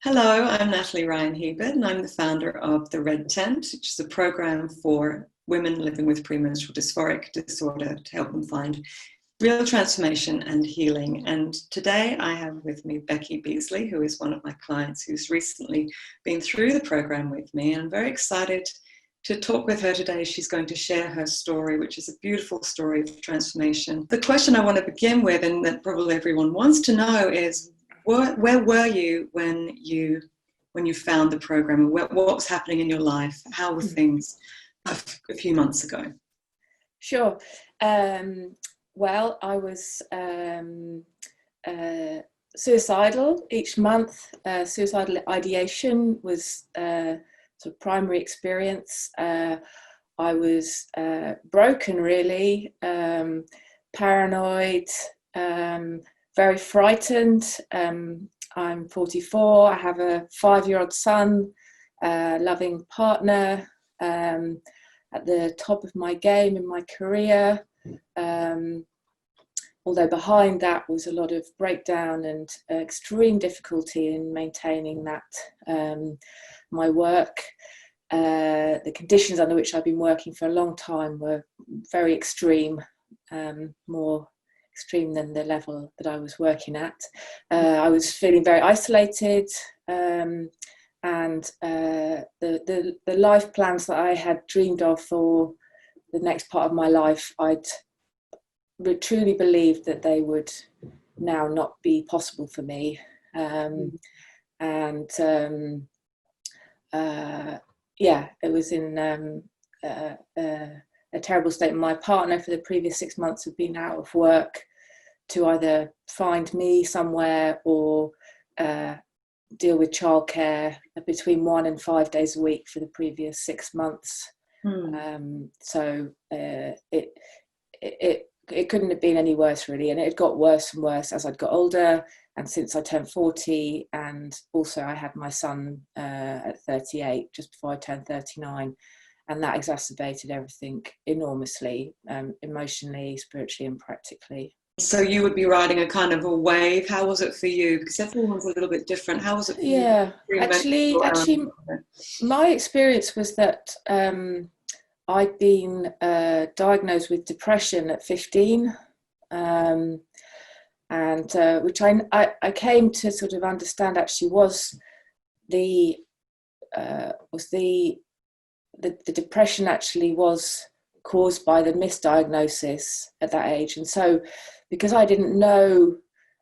Hello, I'm Natalie Ryan Hebert, and I'm the founder of The Red Tent, which is a program for women living with premenstrual dysphoric disorder to help them find real transformation and healing. And today I have with me Becky Beasley, who is one of my clients who's recently been through the program with me. And I'm very excited to talk with her today. She's going to share her story, which is a beautiful story of transformation. The question I want to begin with, and that probably everyone wants to know, is where were you when you found the program? What was happening in your life? How were things a few months ago? Sure. Well, I was suicidal each month. Suicidal ideation was sort of primary experience. I was broken, really, paranoid, very frightened. I'm 44. I have a 5-year-old son, loving partner, at the top of my game in my career. Although behind that was a lot of breakdown and extreme difficulty in maintaining that, my work. The conditions under which I've been working for a long time were very extreme, more extreme than the level that I was working at. I was feeling very isolated, and the life plans that I had dreamed of for the next part of my life, I'd truly believed that they would now not be possible for me. It was in a terrible state. My partner for the previous 6 months had been out of work to either find me somewhere or deal with childcare between 1 and 5 days a week for the previous 6 months. So it couldn't have been any worse, really, and it got worse and worse as I'd got older, and since I turned 40, and also I had my son at 38, just before I turned 39, and that exacerbated everything enormously, emotionally, spiritually, and practically. So you would be riding a kind of a wave. How was it for you? Because everyone's a little bit different. How was it for you? Yeah, actually, my experience was that I'd been diagnosed with depression at 15, and which I came to sort of understand actually was the depression actually was caused by the misdiagnosis at that age. And so because I didn't know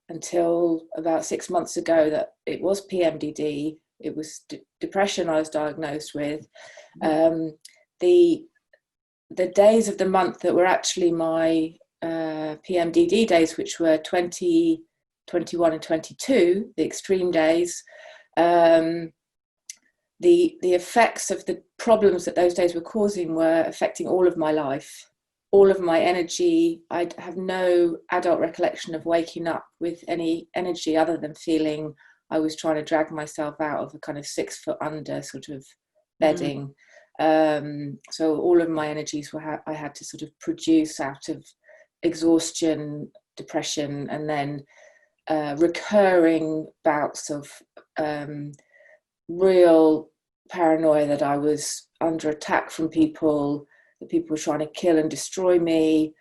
until about 6 months ago that it was PMDD, it was depression I was diagnosed with, the days of the month that were actually my PMDD days, which were 20, 21 and 22, the extreme days, the effects of the problems that those days were causing were affecting all of my life, all of my energy. I have no adult recollection of waking up with any energy other than feeling I was trying to drag myself out of a kind of 6 foot under sort of bedding. So all of my energies I had to sort of produce out of exhaustion, depression, and then recurring bouts of real paranoia that I was under attack from people, that people were trying to kill and destroy me,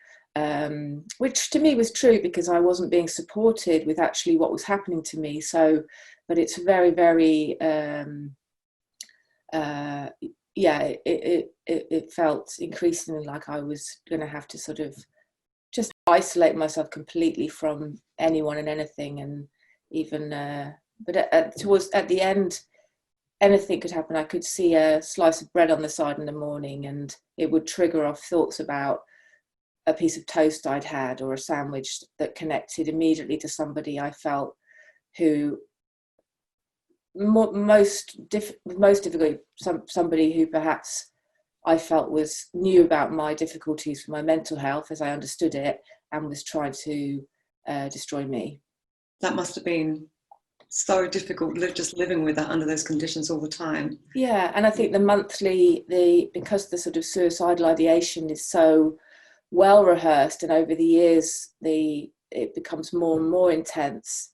which to me was true because I wasn't being supported with actually what was happening to me. So, but it's very, very, it felt increasingly like I was going to have to sort of just isolate myself completely from anyone and anything, and even, but towards at the end, anything could happen. I could see a slice of bread on the side in the morning and it would trigger off thoughts about a piece of toast I'd had or a sandwich that connected immediately to somebody I felt who most difficult, somebody who perhaps I felt knew about my difficulties with my mental health as I understood it and was trying to destroy me. That must have been so difficult, just living with that under those conditions all the time. Yeah, and I think because the sort of suicidal ideation is so well rehearsed, and over the years it becomes more and more intense,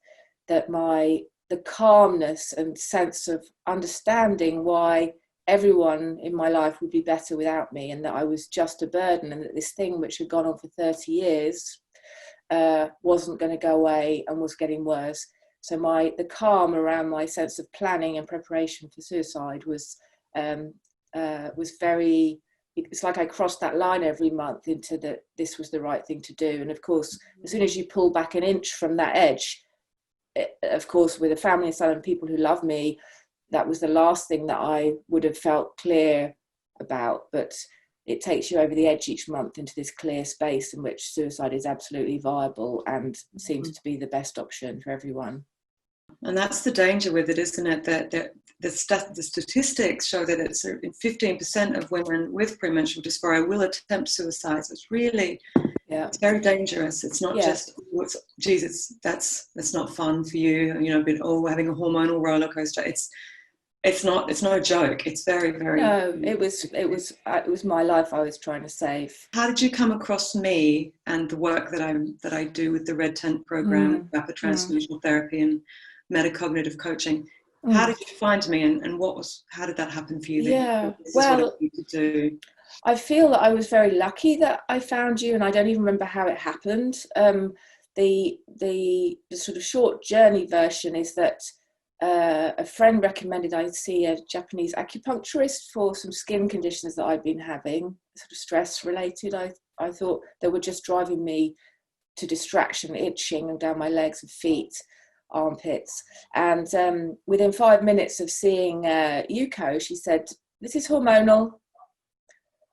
that my the calmness and sense of understanding why everyone in my life would be better without me, and that I was just a burden, and that this thing which had gone on for 30 years wasn't going to go away and was getting worse. So the calm around my sense of planning and preparation for suicide was very, it's like I crossed that line every month into that this was the right thing to do. And of course, as soon as you pull back an inch from that edge, of course, with a family and son and people who love me, that was the last thing that I would have felt clear about. But it takes you over the edge each month into this clear space in which suicide is absolutely viable and seems to be the best option for everyone. And that's the danger with it, isn't it? That the statistics show that it's 15% of women with premenstrual dysphoria will attempt suicide. So it's really, it's very dangerous. It's not just, Jesus, that's not fun for you. Having a hormonal roller coaster. It's no joke. It's very, very. No, it was my life I was trying to save. How did you come across me and the work that I do with the Red Tent program, rapid transformational therapy and metacognitive coaching? How did you find me, and how did that happen for you? This is what I need to do. I feel that I was very lucky that I found you, and I don't even remember how it happened. The sort of short journey version is that a friend recommended I see a Japanese acupuncturist for some skin conditions that I'd been having, sort of stress related. I thought they were just driving me to distraction, itching down my legs and feet, armpits. And within 5 minutes of seeing Yuko, she said, "This is hormonal,"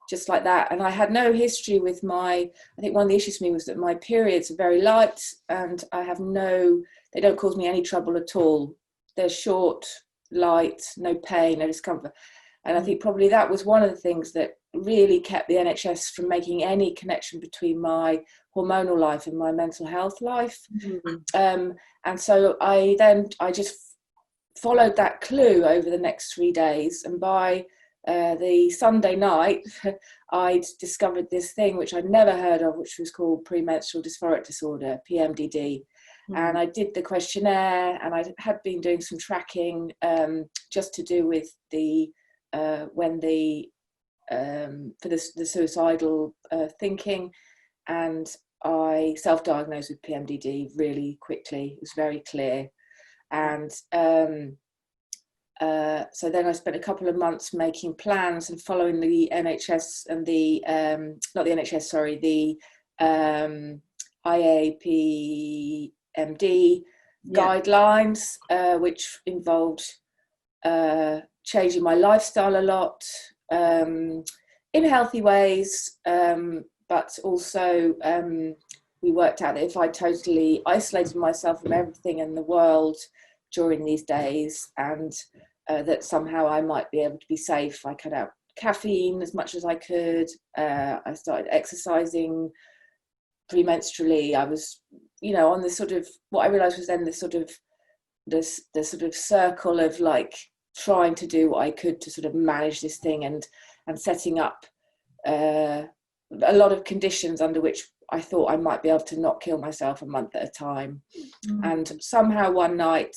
just like that. And I had no history with I think one of the issues for me was that my periods are very light, and they don't cause me any trouble at all. They're short, light, no pain, no discomfort. And I think probably that was one of the things that really kept the NHS from making any connection between my hormonal life and my mental health life. And so I just followed that clue over the next 3 days. And by the Sunday night, I'd discovered this thing which I'd never heard of, which was called premenstrual dysphoric disorder, PMDD. And I did the questionnaire, and I had been doing some tracking just to do with for the suicidal thinking, and I self-diagnosed with PMDD really quickly. It was very clear. And so then I spent a couple of months making plans and following the NHS and the IAPMD guidelines, which involved changing my lifestyle a lot in healthy ways, but also we worked out that if I totally isolated myself from everything in the world during these days, and that somehow I might be able to be safe. I cut out caffeine as much as I could. I started exercising premenstrually. I was, on this sort of, what I realized was then the sort of circle of like trying to do what I could to sort of manage this thing, and setting up a lot of conditions under which I thought I might be able to not kill myself a month at a time. And somehow one night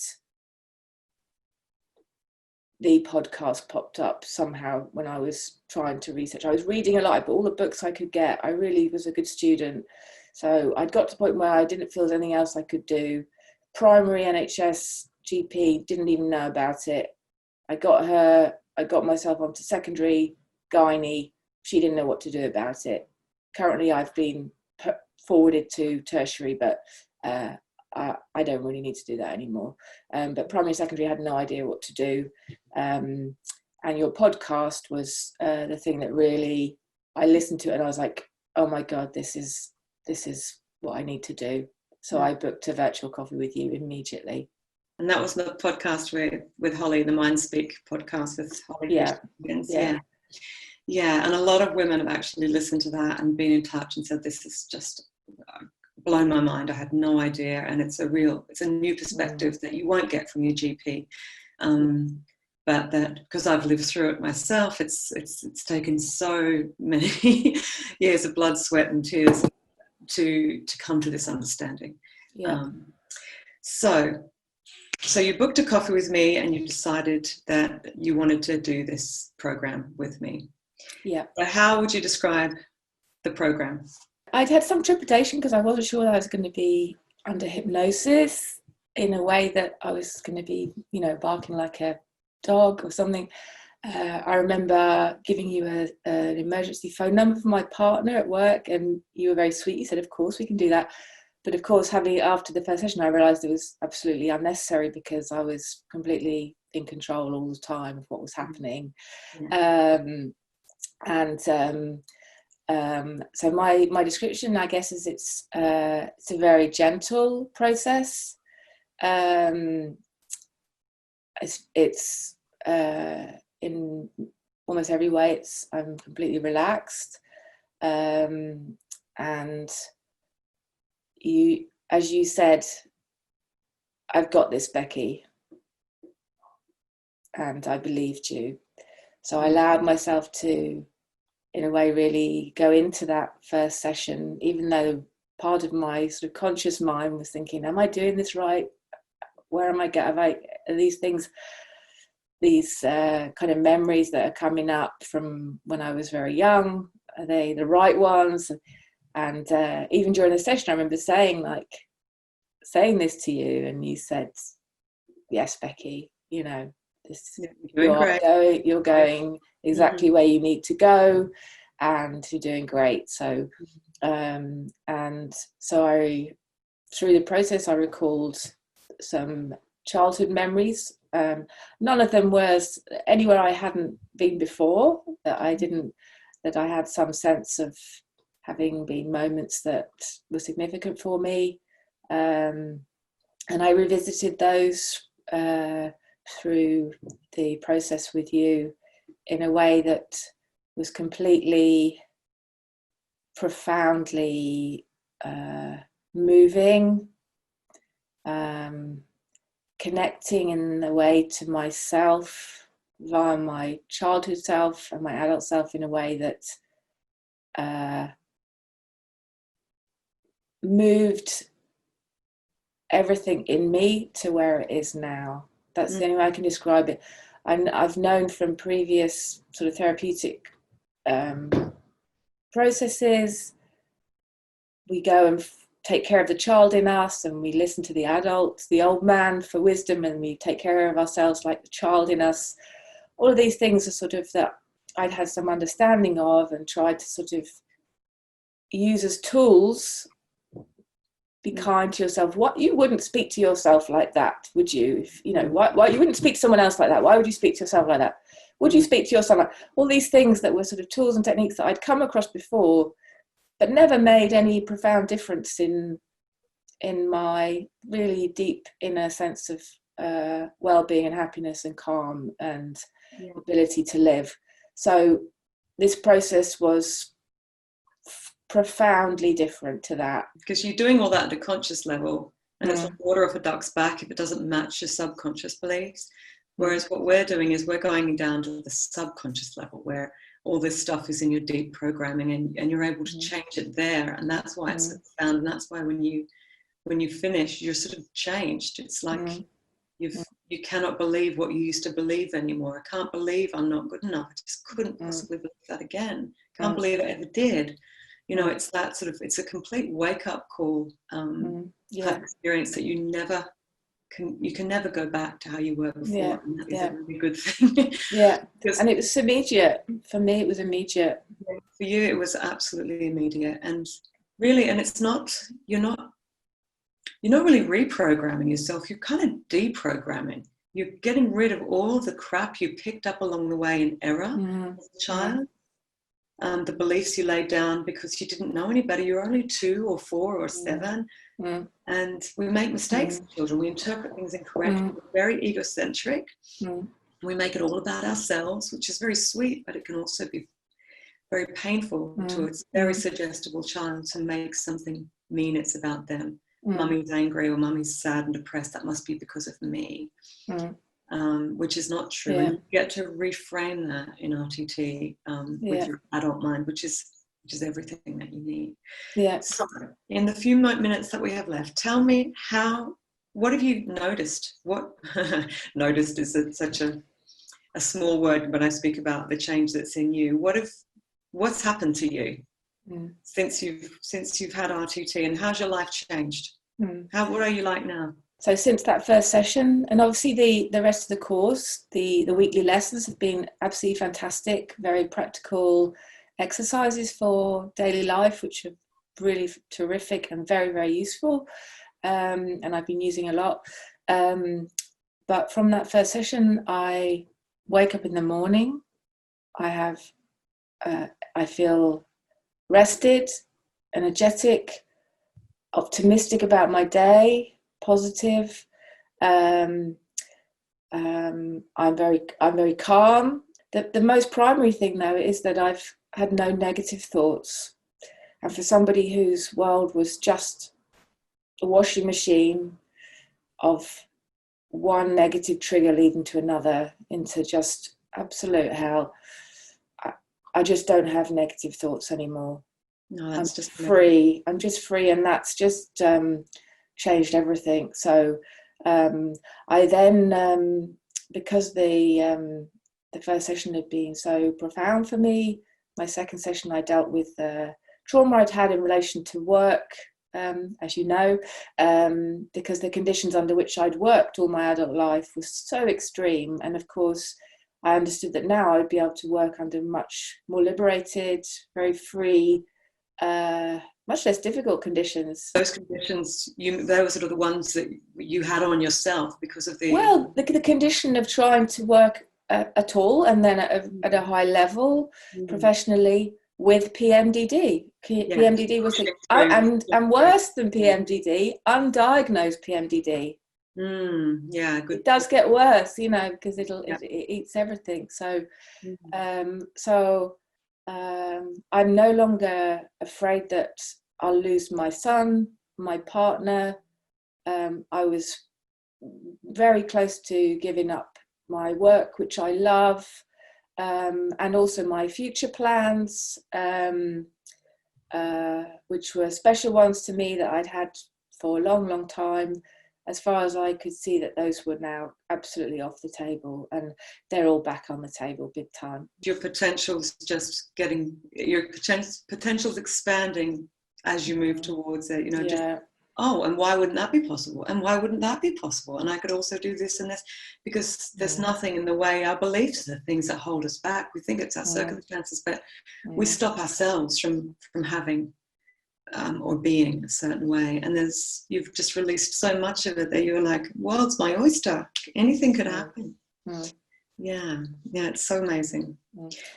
the podcast popped up somehow when I was trying to research. I was reading a lot. I bought all the books I could get. I really was a good student. So I'd got to the point where I didn't feel there's anything else I could do. Primary NHS GP didn't even know about it. I got myself onto secondary gynae. She didn't know what to do about it. Currently I've been forwarded to tertiary, but I don't really need to do that anymore. But primary and secondary, I had no idea what to do. And your podcast was the thing that really, I listened to it and I was like, oh my God, this is what I need to do. So I booked a virtual coffee with you immediately. And that was the podcast with Holly, the Mind Speak podcast with Holly. Yeah. And a lot of women have actually listened to that and been in touch and said, this is just blown my mind. I had no idea. And it's a new perspective that you won't get from your GP. But that, because I've lived through it myself, it's taken so many years of blood, sweat and tears to come to this understanding. So So you booked a coffee with me and you decided that you wanted to do this program with me. Yeah. But how would you describe the program? I'd had some trepidation because I wasn't sure that I was going to be under hypnosis in a way that I was going to be, you know, barking like a dog or something. I remember giving you an emergency phone number for my partner at work, and you were very sweet. You said, of course, we can do that. But of course, after the first session, I realised it was absolutely unnecessary because I was completely in control all the time of what was happening. Yeah. So my description, I guess, is it's a very gentle process. It's in almost every way, I'm completely relaxed, and you, as you said, I've got this, Becky, and I believed you. So I allowed myself to, in a way, really go into that first session, even though part of my sort of conscious mind was thinking, am I doing this right? Where am I going? Are these things, these kind of memories that are coming up from when I was very young, are they the right ones? And even during the session, I remember saying this to you, and you said, yes, Becky, you know, you're going exactly where you need to go, and you're doing great. So and so through the process, I recalled some childhood memories. None of them was anywhere I hadn't been before, that I had some sense of having been moments that were significant for me, and I revisited those through the process with you in a way that was completely, profoundly moving, connecting in a way to myself via my childhood self and my adult self in a way that moved everything in me to where it is now. That's the only way I can describe it. I've known from previous sort of therapeutic processes, we go and take care of the child in us, and we listen to the adult, the old man, for wisdom, and we take care of ourselves like the child in us. All of these things are sort of that I'd had some understanding of and tried to sort of use as tools. Be kind to yourself. What, you wouldn't speak to yourself like that, would you? If, you know, why you wouldn't speak to someone else like that? Why would you speak to yourself like that? Would you speak to yourself like all these things that were sort of tools and techniques that I'd come across before, but never made any profound difference in my really deep inner sense of well-being and happiness and calm and ability to live. So this process was profoundly different to that, because you're doing all that at a conscious level, and it's like water off a duck's back if it doesn't match your subconscious beliefs. Whereas what we're doing is we're going down to the subconscious level where all this stuff is in your deep programming, and you're able to change it there. And that's why it's so profound, and that's why when you finish, you're sort of changed. It's like you cannot believe what you used to believe anymore. I can't believe I'm not good enough. I just couldn't possibly believe that again. Can't believe I ever did. You know, it's that sort of, it's a complete wake-up call experience that you can never go back to how you were before. And that is a really good thing. And it was immediate. For me, it was immediate. For you, it was absolutely immediate. And really, and it's not, you're not really reprogramming yourself. You're kind of deprogramming. You're getting rid of all the crap you picked up along the way in error as a child. The beliefs you laid down because you didn't know any better. You're only 2 or 4 or 7. And we make mistakes as children. We interpret things incorrectly. We're very egocentric. We make it all about ourselves, which is very sweet, but it can also be very painful to a very suggestible child to make something mean it's about them. Mummy's angry or mummy's sad and depressed. That must be because of me. Which is not true. And you get to reframe that in RTT with your adult mind, which is everything that you need. So in the few minutes that we have left, tell me, how what have you noticed? What noticed is such a small word when I speak about the change that's in you. What's happened to you since you've had RTT, and how's your life changed? What are you like now? So since that first session, and obviously the rest of the course, the weekly lessons have been absolutely fantastic, very practical exercises for daily life, which are really terrific and very, very useful. And I've been using a lot. But from that first session, I wake up in the morning. I feel rested, energetic, optimistic about my day, positive. I'm very calm. The most primary thing though is that I've had no negative thoughts. And for somebody whose world was just a washing machine of one negative trigger leading to another into just absolute hell, I just don't have negative thoughts anymore. No, that's just free. I'm just free, and that's just changed everything. So I then, because the first session had been so profound for me, my second session I dealt with trauma I'd had in relation to work, as you know, because the conditions under which I'd worked all my adult life was so extreme. And of course, I understood that now I'd be able to work under much more liberated, very free, much less difficult conditions. Those conditions, they were sort of the ones that you had on yourself because of the... Well, the condition of trying to work at all, and then at a high level, professionally, with PMDD. PMDD was and worse than PMDD, undiagnosed PMDD. Yeah, good. It does get worse, you know, because it eats everything. So, I'm no longer afraid that I'll lose my son, my partner. I was very close to giving up my work, which I love, and also my future plans, which were special ones to me that I'd had for a long, long time. As far as I could see, that those were now absolutely off the table, and they're all back on the table big time. Your potential's potential's expanding as you move towards it, you know, just, and why wouldn't that be possible? And why wouldn't that be possible? And I could also do this and this, because there's nothing in the way. Our beliefs are things that hold us back. We think it's our circumstances, but we stop ourselves from having or being a certain way. And you've just released so much of it that you're like, world's my oyster. Anything could happen. Yeah, it's so amazing.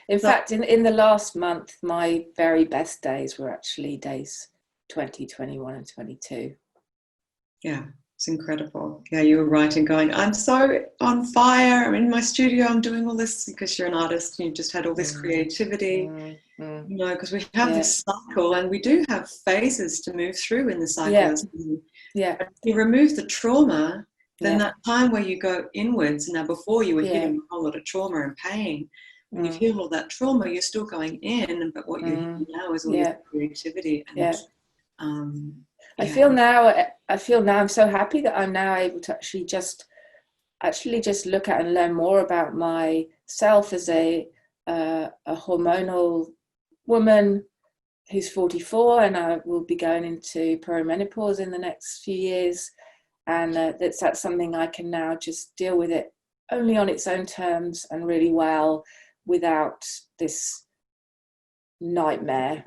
In fact, in the last month, my very best days were actually days 20, 21 and 22. Yeah, it's incredible. Yeah, you were writing going, I'm so on fire, I'm in my studio, I'm doing all this, because you're an artist and you've just had all this creativity. You know, because we have this cycle, and we do have phases to move through in the cycle. If you remove the trauma, then that time where you go inwards, now before you were hitting a whole lot of trauma and pain, when you've healed all that trauma, you're still going in, but what you're healing now is all your creativity. And, I feel now I'm so happy that I'm now able to actually just look at and learn more about myself as a hormonal woman who's 44, and I will be going into perimenopause in the next few years, and that's something I can now just deal with it only on its own terms and really well, without this nightmare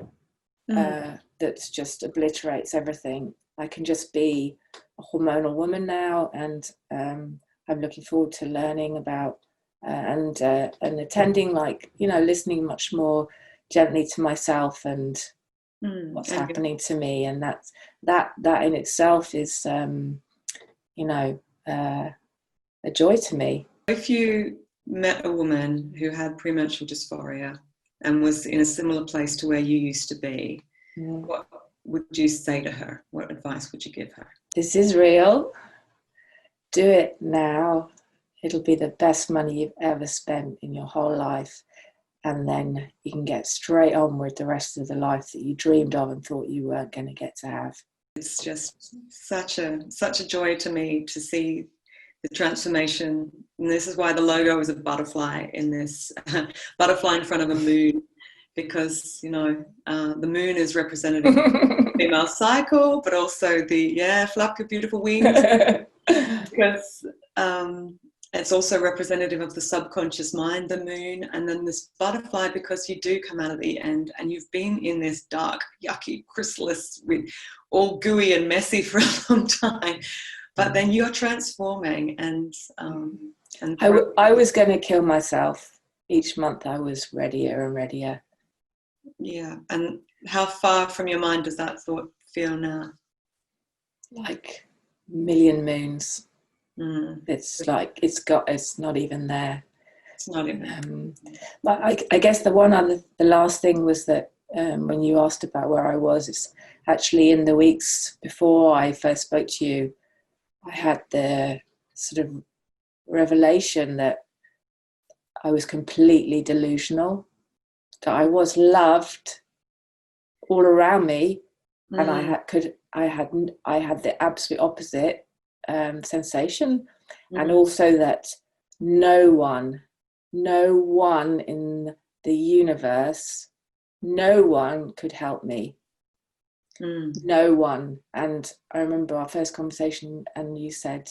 that just obliterates everything. I can just be a hormonal woman now, and I'm looking forward to learning about and attending, like, you know, listening much more gently to myself and what's happening to me, and that in itself is you know, a joy to me. If you met a woman who had premenstrual dysphoria and was in a similar place to where you used to be, what would you say to her? What advice would you give her? This is real. Do it now. It'll be the best money you've ever spent in your whole life. And then you can get straight on with the rest of the life that you dreamed of and thought you weren't going to get to have. it's just such a joy to me to see the transformation. And this is why the logo is a butterfly in this butterfly in front of a moon, because the moon is representative of the female cycle, but also flap your beautiful wings, because it's also representative of the subconscious mind, the moon, and then this butterfly, because you do come out at the end and you've been in this dark, yucky chrysalis with all gooey and messy for a long time, but then you're transforming. And I was going to kill myself. Each month I was readier and readier. Yeah. And how far from your mind does that thought feel now? Like a million moons. It's like it's not even there. It's not even. But I guess the last thing was that when you asked about where I was, it's actually in the weeks before I first spoke to you, I had the sort of revelation that I was completely delusional, that I was loved all around me, and I had the absolute opposite sensation, and also that no one in the universe, no one could help me. No one. And I remember our first conversation and you said,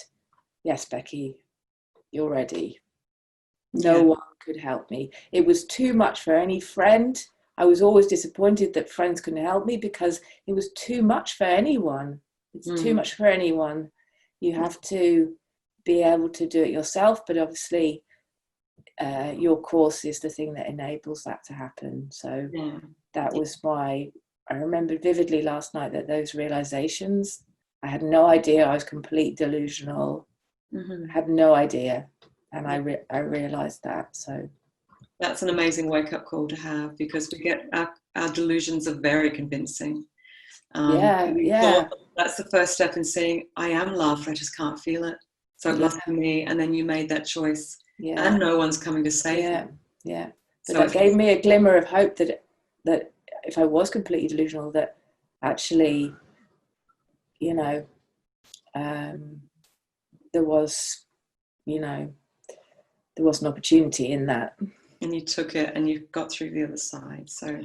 yes, Becky, you're ready. No one could help me. It was too much for any friend. I was always disappointed that friends couldn't help me because it was too much for anyone. It's too much for anyone. You have to be able to do it yourself, but obviously your course is the thing that enables that to happen. So that was why I remember vividly last night that those realizations, I had no idea I was completely delusional. Had no idea. And I realized that. So that's an amazing wake-up call to have, because we get our delusions are very convincing. That's the first step in seeing I am loved, I just can't feel it, so it must be me. And then you made that choice, and no one's coming to save you. But so that gave me a glimmer of hope that if I was completely delusional, that actually there was an opportunity in that. And you took it and you got through the other side. So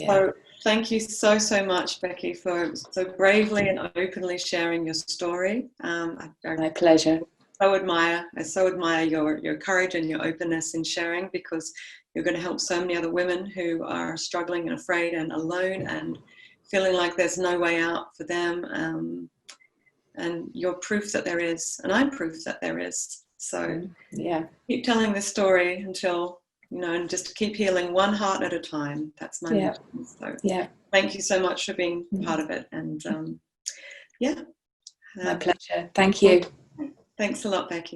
So thank you so much, Becky, for so bravely and openly sharing your story. My pleasure. I so admire your courage and your openness in sharing, because you're going to help so many other women who are struggling and afraid and alone and feeling like there's no way out for them. And you're proof that there is, and I'm proof that there is. So keep telling this story until, and just keep healing one heart at a time. That's my mission. So thank you so much for being part of it. And my pleasure. Thank you. Thanks a lot, Becky.